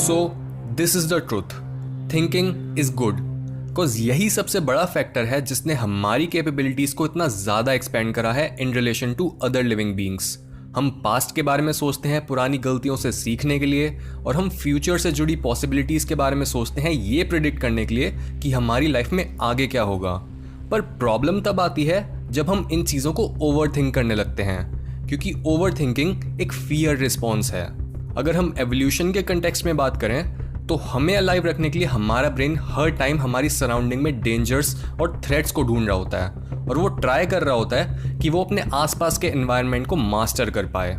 So this is the truth, thinking is good, because यही सबसे बड़ा फैक्टर है जिसने हमारी कैपेबिलिटीज़ को इतना ज़्यादा एक्सपेंड करा है in relation to other living beings. हम पास्ट के बारे में सोचते हैं पुरानी गलतियों से सीखने के लिए, और हम फ्यूचर से जुड़ी पॉसिबिलिटीज़ के बारे में सोचते हैं ये प्रिडिक्ट करने के लिए कि हमारी लाइफ में आगे क्या होगा। पर प्रॉब्लम तब आती है जब हम इन चीज़ों को ओवर थिंक करने लगते हैं, क्योंकि ओवर थिंकिंग एक फियर रिस्पॉन्स है। अगर हम एवोल्यूशन के कंटेक्स्ट में बात करें तो हमें अलाइव रखने के लिए हमारा ब्रेन हर टाइम हमारी सराउंडिंग में डेंजर्स और थ्रेट्स को ढूंढ रहा होता है, और वो ट्राई कर रहा होता है कि वो अपने आसपास के एनवायरनमेंट को मास्टर कर पाए।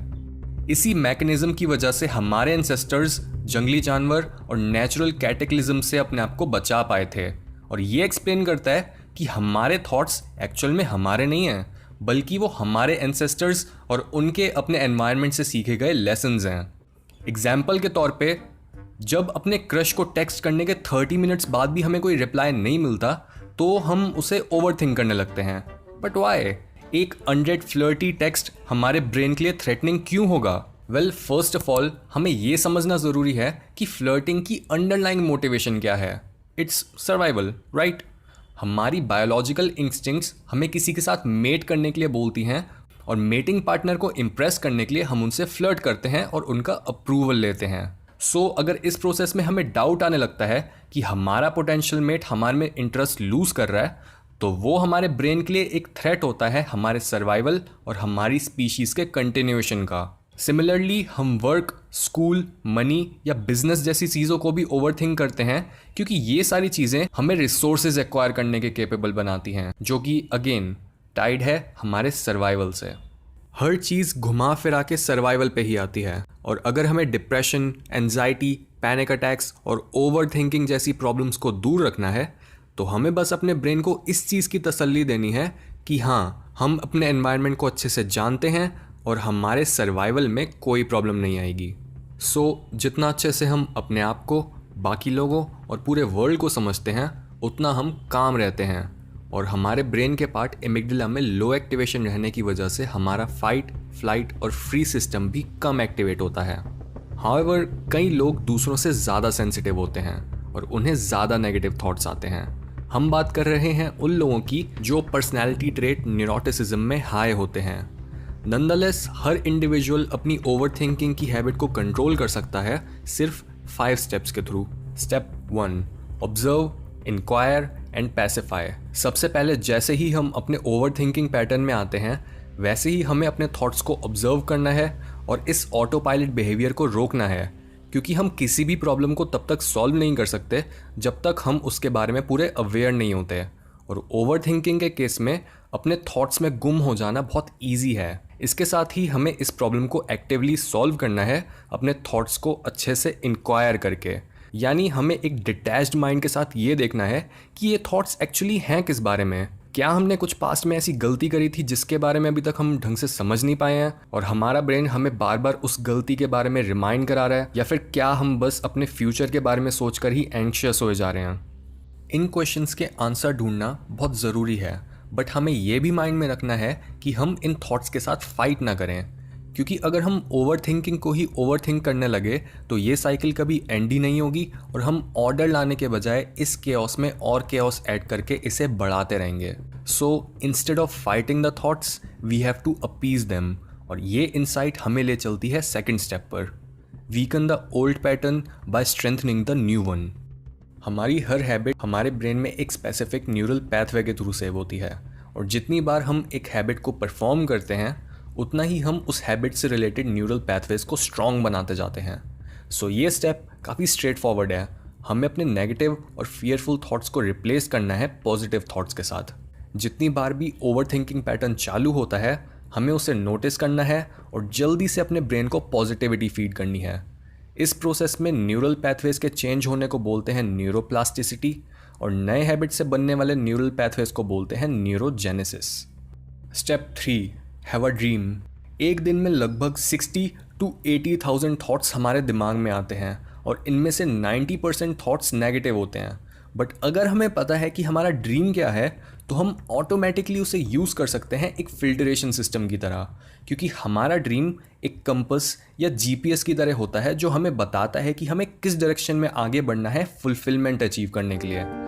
इसी मैकेनिज्म की वजह से हमारे एंसेस्टर्स जंगली जानवर और नेचुरल कैटेक्लिज्म से अपने आप को बचा पाए थे, और ये एक्सप्लेन करता है कि हमारे थॉट्स एक्चुअल में हमारे नहीं हैं, बल्कि वो हमारे एंसेस्टर्स और उनके अपने एनवायरनमेंट से सीखे गए लेसन्स हैं। एग्जाम्पल के तौर पे, जब अपने क्रश को टेक्स्ट करने के 30 मिनट्स बाद भी हमें कोई रिप्लाई नहीं मिलता तो हम उसे ओवर थिंक करने लगते हैं। But why? एक अनरेड फ्लर्टी टेक्स्ट हमारे ब्रेन के लिए थ्रेटनिंग क्यों होगा? वेल, फर्स्ट ऑफ ऑल हमें ये समझना ज़रूरी है कि फ्लर्टिंग की अंडरलाइंग मोटिवेशन क्या है। It's survival, right? हमारी बायोलॉजिकल इंस्टिंक्ट्स हमें किसी के साथ मेट करने के लिए बोलती हैं, और मेटिंग पार्टनर को इम्प्रेस करने के लिए हम उनसे फ्लर्ट करते हैं और उनका अप्रूवल लेते हैं। अगर इस प्रोसेस में हमें डाउट आने लगता है कि हमारा पोटेंशियल मेट हमारे में इंटरेस्ट लूज कर रहा है, तो वो हमारे ब्रेन के लिए एक थ्रेट होता है हमारे सर्वाइवल और हमारी स्पीशीज़ के कंटिन्यूएशन का। सिमिलरली हम वर्क, स्कूल, मनी या बिजनेस जैसी चीज़ों को भी ओवरथिंक करते हैं, क्योंकि ये सारी चीज़ें हमें रिसोर्सेज एक्वायर करने के केपेबल बनाती हैं, जो कि अगेन टाइड है हमारे सर्वाइवल से। हर चीज़ घुमा फिरा के सर्वाइवल पे ही आती है, और अगर हमें डिप्रेशन, एंजाइटी, पैनिक अटैक्स और ओवर थिंकिंग जैसी प्रॉब्लम्स को दूर रखना है, तो हमें बस अपने ब्रेन को इस चीज़ की तसल्ली देनी है कि हाँ, हम अपने एनवायरनमेंट को अच्छे से जानते हैं और हमारे सर्वाइवल में कोई प्रॉब्लम नहीं आएगी। जितना अच्छे से हम अपने आप को, बाकी लोगों और पूरे वर्ल्ड को समझते हैं, उतना हम काम रहते हैं, और हमारे ब्रेन के पार्ट एमिग्डाला में लो एक्टिवेशन रहने की वजह से हमारा फाइट, फ्लाइट और फ्री सिस्टम भी कम एक्टिवेट होता है। हाउएवर, कई लोग दूसरों से ज़्यादा सेंसिटिव होते हैं और उन्हें ज़्यादा नेगेटिव थॉट्स आते हैं। हम बात कर रहे हैं उन लोगों की जो पर्सनैलिटी ट्रेट न्यूरोटिसिज्म में हाई होते हैं। नंदलेस हर इंडिविजुअल अपनी ओवर थिंकिंग की हैबिट को कंट्रोल कर सकता है सिर्फ 5 स्टेप्स के through. Step 1, observe, inquire and pacify. सबसे पहले जैसे ही हम अपने ओवर थिंकिंग पैटर्न में आते हैं, वैसे ही हमें अपने थॉट्स को ऑब्जर्व करना है और इस ऑटो पायलट बिहेवियर को रोकना है, क्योंकि हम किसी भी प्रॉब्लम को तब तक सॉल्व नहीं कर सकते जब तक हम उसके बारे में पूरे अवेयर नहीं होते। और ओवर थिंकिंग के केस में अपने थॉट्स में गुम हो जाना बहुत ईजी है। इसके साथ ही हमें इस प्रॉब्लम को एक्टिवली सॉल्व करना है अपने थॉट्स को अच्छे से इंक्वायर करके, यानी हमें एक डिटैच्ड माइंड के साथ ये देखना है कि ये थॉट्स एक्चुअली हैं किस बारे में। क्या हमने कुछ पास्ट में ऐसी गलती करी थी जिसके बारे में अभी तक हम ढंग से समझ नहीं पाए हैं और हमारा ब्रेन हमें बार बार उस गलती के बारे में रिमाइंड करा रहा है, या फिर क्या हम बस अपने फ्यूचर के बारे में सोचकर ही एंग्शियस हो जा रहे हैं? इन क्वेश्चंस के आंसर ढूंढना बहुत ज़रूरी है, बट हमें ये भी माइंड में रखना है कि हम इन थॉट्स के साथ फाइट ना करें, क्योंकि अगर हम ओवर थिंकिंग को ही ओवर थिंक करने लगे तो ये साइकिल कभी एंड ही नहीं होगी, और हम ऑर्डर लाने के बजाय इस केओस में और केओस ऐड करके इसे बढ़ाते रहेंगे। Instead of fighting the thoughts, we have to appease them, और ये इंसाइट हमें ले चलती है सेकंड स्टेप पर, weaken the old pattern by strengthening the new one. हमारी हर हैबिट हमारे ब्रेन में एक स्पेसिफिक न्यूरल पैथवे के थ्रू सेव होती है, और जितनी बार हम एक हैबिट को परफॉर्म करते हैं उतना ही हम उस हैबिट से रिलेटेड न्यूरल पैथवेज को स्ट्रॉन्ग बनाते जाते हैं। ये स्टेप काफ़ी स्ट्रेट फॉरवर्ड है। हमें अपने नेगेटिव और फियरफुल थॉट्स को रिप्लेस करना है पॉजिटिव थॉट्स के साथ। जितनी बार भी ओवर थिंकिंग पैटर्न चालू होता है, हमें उसे नोटिस करना है और जल्दी से अपने ब्रेन को पॉजिटिविटी फीड करनी है। इस प्रोसेस में न्यूरल पैथवेज के चेंज होने को बोलते हैं न्यूरोप्लास्टिसिटी, और नए हैबिट से बनने वाले न्यूरल पैथवेज को बोलते हैं neurogenesis. Step 3, have a dream. एक दिन में लगभग 60 to 80,000 थॉट्स हमारे दिमाग में आते हैं, और इनमें से 90% थॉट्स नेगेटिव होते हैं। बट अगर हमें पता है कि हमारा ड्रीम क्या है, तो हम ऑटोमेटिकली उसे यूज़ कर सकते हैं एक फिल्टरेशन सिस्टम की तरह, क्योंकि हमारा ड्रीम एक कंपस या जीपीएस की तरह होता है जो हमें बताता है कि हमें किस डायरेक्शन में आगे बढ़ना है फुलफिलमेंट अचीव करने के लिए।